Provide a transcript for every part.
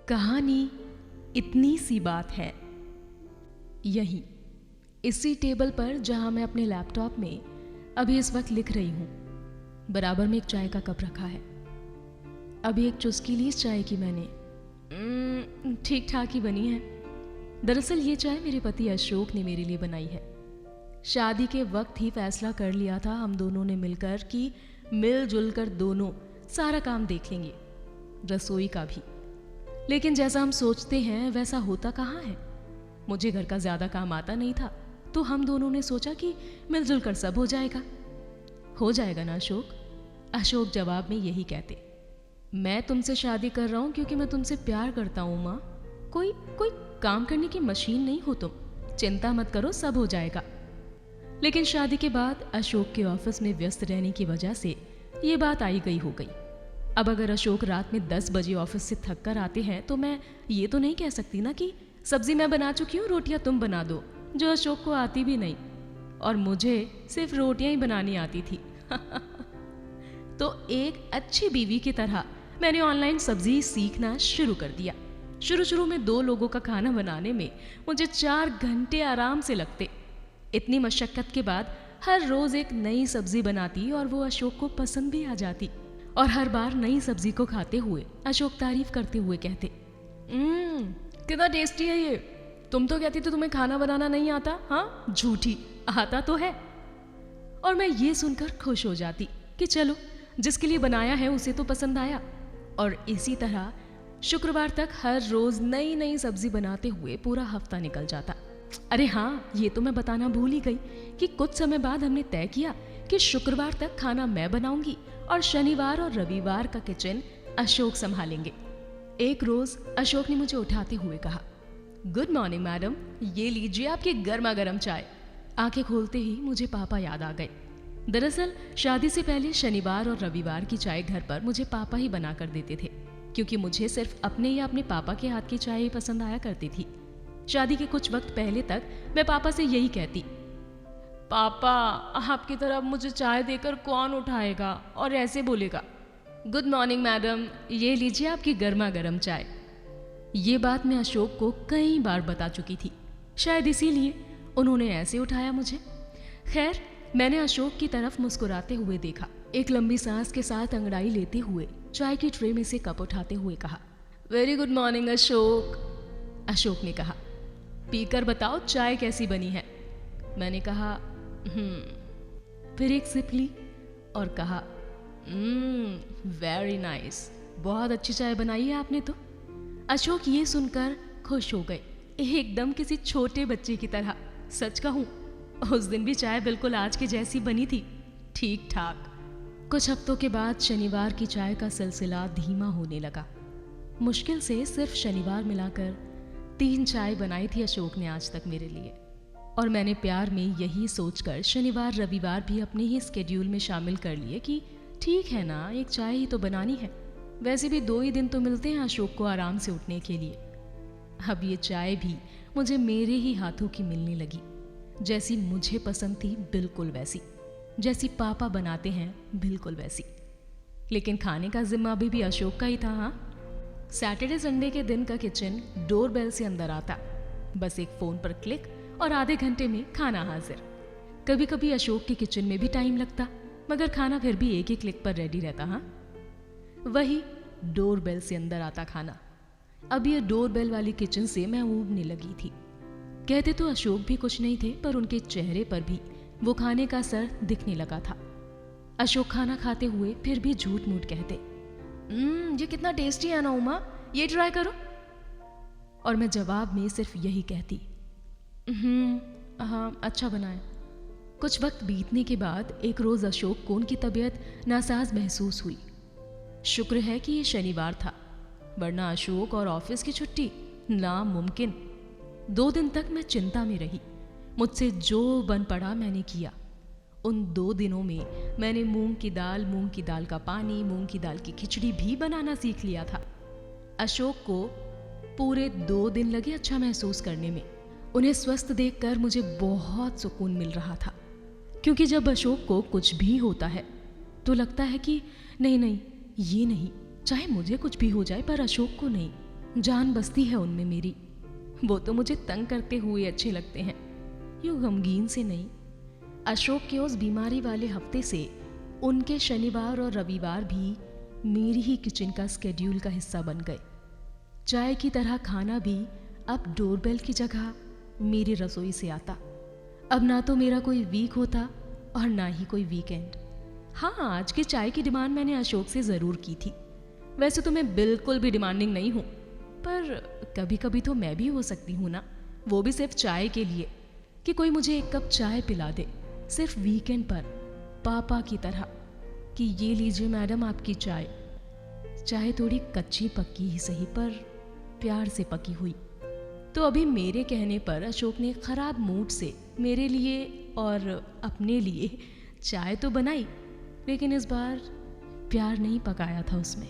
कहानी इतनी सी बात है। यहीं इसी टेबल पर जहां मैं अपने लैपटॉप में अभी इस वक्त लिख रही हूं, बराबर में एक चाय का कप रखा है। अभी एक चुस्की ली इस चाय की मैंने, ठीक ठाक ही बनी है। दरअसल ये चाय मेरे पति अशोक ने मेरे लिए बनाई है। शादी के वक्त ही फैसला कर लिया था हम दोनों ने मिलकर कि मिलजुल कर दोनों सारा काम देख लेंगे, रसोई का भी। लेकिन जैसा हम सोचते हैं वैसा होता कहाँ है। मुझे घर का ज्यादा काम आता नहीं था, तो हम दोनों ने सोचा कि मिलजुल कर सब हो जाएगा। हो जाएगा ना अशोक? अशोक जवाब में यही कहते। मैं तुमसे शादी कर रहा हूं क्योंकि मैं तुमसे प्यार करता हूं माँ। कोई काम करने की मशीन नहीं हो तुम, चिंता मत करो, सब हो जाएगा। लेकिन शादी के बाद अशोक के ऑफिस में व्यस्त रहने की वजह से ये बात आई गई हो गई। अब अगर अशोक रात में 10 बजे ऑफिस से थक कर आते हैं तो मैं ये तो नहीं कह सकती ना कि सब्जी मैं बना चुकी हूँ, रोटियां तुम बना दो, जो अशोक को आती भी नहीं और मुझे सिर्फ रोटियां ही बनानी आती थी। तो एक अच्छी बीवी की तरह मैंने ऑनलाइन सब्जी सीखना शुरू कर दिया। शुरू में 2 लोगों का खाना बनाने में मुझे 4 घंटे आराम से लगते। इतनी मशक्कत के बाद हर रोज एक नई सब्जी बनाती और वो अशोक को पसंद भी आ जाती। और हर बार नई सब्जी को खाते हुए अशोक तारीफ करते हुए कहते, कितना टेस्टी है ये। तुम तो कहती थी तुम्हें खाना बनाना नहीं आता। हाँ, झूठी, आता तो है। और मैं ये सुनकर खुश हो जाती कि चलो, जिसके लिए बनाया है उसे तो पसंद आया। और इसी तरह शुक्रवार तक हर रोज नई नई सब्जी बनाते हुए पूरा हफ्ता निकल जाता। अरे हाँ, ये तो मैं बताना भूल ही गई कि कुछ समय बाद हमने तय किया कि शुक्रवार तक खाना मैं बनाऊंगी और शनिवार और रविवार का किचन अशोक संभालेंगे। एक रोज अशोक ने मुझे उठाते हुए कहा, गुड मॉर्निंग मैडम, ये लीजिए आपकी गर्मा गर्म चाय। आंखें खोलते ही मुझे पापा याद आ गए। दरअसल शादी से पहले शनिवार और रविवार की चाय घर पर मुझे पापा ही बना कर देते थे, क्योंकि मुझे सिर्फ अपने या अपने पापा के हाथ की चाय ही पसंद आया करती थी। शादी के कुछ वक्त पहले तक मैं पापा से यही कहती, पापा आपकी तरफ मुझे चाय देकर कौन उठाएगा और ऐसे बोलेगा, गुड मॉर्निंग मैडम, ये लीजिए आपकी गर्मा गर्म चाय। ये बात मैं अशोक को कई बार बता चुकी थी, शायद इसीलिए उन्होंने ऐसे उठाया मुझे। खैर, मैंने अशोक की तरफ मुस्कुराते हुए देखा। एक लंबी सांस के साथ अंगड़ाई लेते हुए चाय की ट्रे में से कप उठाते हुए कहा, very good morning Ashok. Ashok ने कहा, पीकर बताओ चाय कैसी बनी है। मैंने कहा, फिर एक सिप ली और कहा, वेरी नाइस, बहुत अच्छी चाय बनाई है आपने तो। अशोक ये सुनकर खुश हो गए, एकदम किसी छोटे बच्चे की तरह। सच कहूं, उस दिन भी चाय बिल्कुल आज के जैसी बनी थी, ठीक ठाक। कुछ हफ्तों के बाद शनिवार की चाय का सिलसिला धीमा होने लगा। मुश्किल से सिर्फ शनिवार मिलाकर 3 चाय बनाई थी अशोक ने आज तक मेरे लिए। और मैंने प्यार में यही सोचकर शनिवार रविवार भी अपने ही स्केड्यूल में शामिल कर लिए कि ठीक है ना, एक चाय ही तो बनानी है। वैसे भी 2 ही दिन तो मिलते हैं अशोक को आराम से उठने के लिए। अब ये चाय भी मुझे मेरे ही हाथों की मिलने लगी, जैसी मुझे पसंद थी बिल्कुल वैसी, जैसी पापा बनाते हैं बिल्कुल वैसी। लेकिन खाने का जिम्मा भी अशोक का ही था। हाँ, सैटरडे संडे के दिन का किचन डोरबेल से अंदर आता, बस एक फोन पर क्लिक और आधे घंटे में खाना हाजिर। कभी कभी अशोक के किचन में भी टाइम लगता, मगर खाना फिर भी एक ही क्लिक पर रेडी रहता। हाँ, वही डोरबेल से अंदर आता खाना। अब ये डोरबेल वाली किचन से मैं ऊबने लगी थी। कहते तो अशोक भी कुछ नहीं थे, पर उनके चेहरे पर भी वो खाने का असर दिखने लगा था। अशोक खाना खाते हुए फिर भी झूठ मूठ कहते, ये कितना टेस्टी है ना उमा, ये ट्राई करो। और मैं जवाब में सिर्फ यही कहती, हाँ अच्छा बना है। कुछ वक्त बीतने के बाद एक रोज अशोक को उनकी तबीयत नासाज महसूस हुई। शुक्र है कि ये शनिवार था, वरना अशोक और ऑफिस की छुट्टी नामुमकिन। 2 दिन तक मैं चिंता में रही। मुझसे जो बन पड़ा मैंने किया। उन 2 दिनों में मैंने मूंग की दाल का पानी, मूंग की दाल की खिचड़ी भी बनाना सीख लिया था। अशोक को पूरे 2 दिन लगे अच्छा महसूस करने में। उन्हें स्वस्थ देखकर मुझे बहुत सुकून मिल रहा था, क्योंकि जब अशोक को कुछ भी होता है तो लगता है कि नहीं, ये नहीं, चाहे मुझे कुछ भी हो जाए पर अशोक को नहीं। जान बसती है उनमें मेरी। वो तो मुझे तंग करते हुए अच्छे लगते हैं, यूं गमगीन से नहीं। अशोक के उस बीमारी वाले हफ्ते से उनके शनिवार और रविवार भी मेरी ही किचन का स्केड्यूल का हिस्सा बन गए। चाय की तरह खाना भी अब डोरबेल की जगह मेरी रसोई से आता। अब ना तो मेरा कोई वीक होता और ना ही कोई वीकेंड। हाँ, आज की चाय की डिमांड मैंने अशोक से ज़रूर की थी। वैसे तो मैं बिल्कुल भी डिमांडिंग नहीं हूँ, पर कभी कभी तो मैं भी हो सकती हूँ ना, वो भी सिर्फ चाय के लिए, कि कोई मुझे एक कप चाय पिला दे सिर्फ वीकेंड पर, पापा की तरह, कि ये लीजिए मैडम आपकी चाय। चाहे थोड़ी कच्ची पक्की ही सही, पर प्यार से पकी हुई। तो अभी मेरे कहने पर अशोक ने खराब मूड से मेरे लिए और अपने लिए चाय तो बनाई, लेकिन इस बार प्यार नहीं पकाया था उसमें।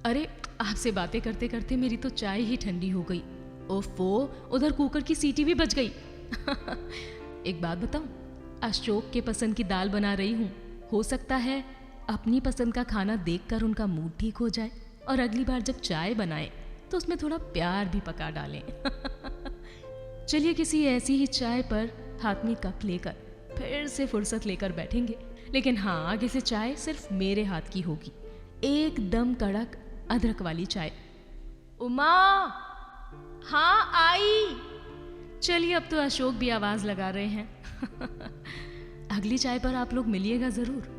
अरे, आपसे बातें करते करते मेरी तो चाय ही ठंडी हो गई। ओफो, उधर कुकर की सीटी भी बज गई। एक बात बताऊं, अशोक के पसंद की दाल बना रही हूँ। हो सकता है अपनी पसंद का खाना देखकर उनका मूड ठीक हो जाए और अगली बार जब चाय बनाए तो उसमें थोड़ा प्यार भी पका डालें। चलिए, किसी ऐसी ही चाय पर हाथ में कप लेकर फिर से फुर्सत लेकर बैठेंगे। लेकिन हाँ, आगे से चाय सिर्फ मेरे हाथ की होगी, एकदम कड़क अदरक वाली चाय। उमा, हाँ आई। चलिए, अब तो अशोक भी आवाज लगा रहे हैं। अगली चाय पर आप लोग मिलिएगा जरूर।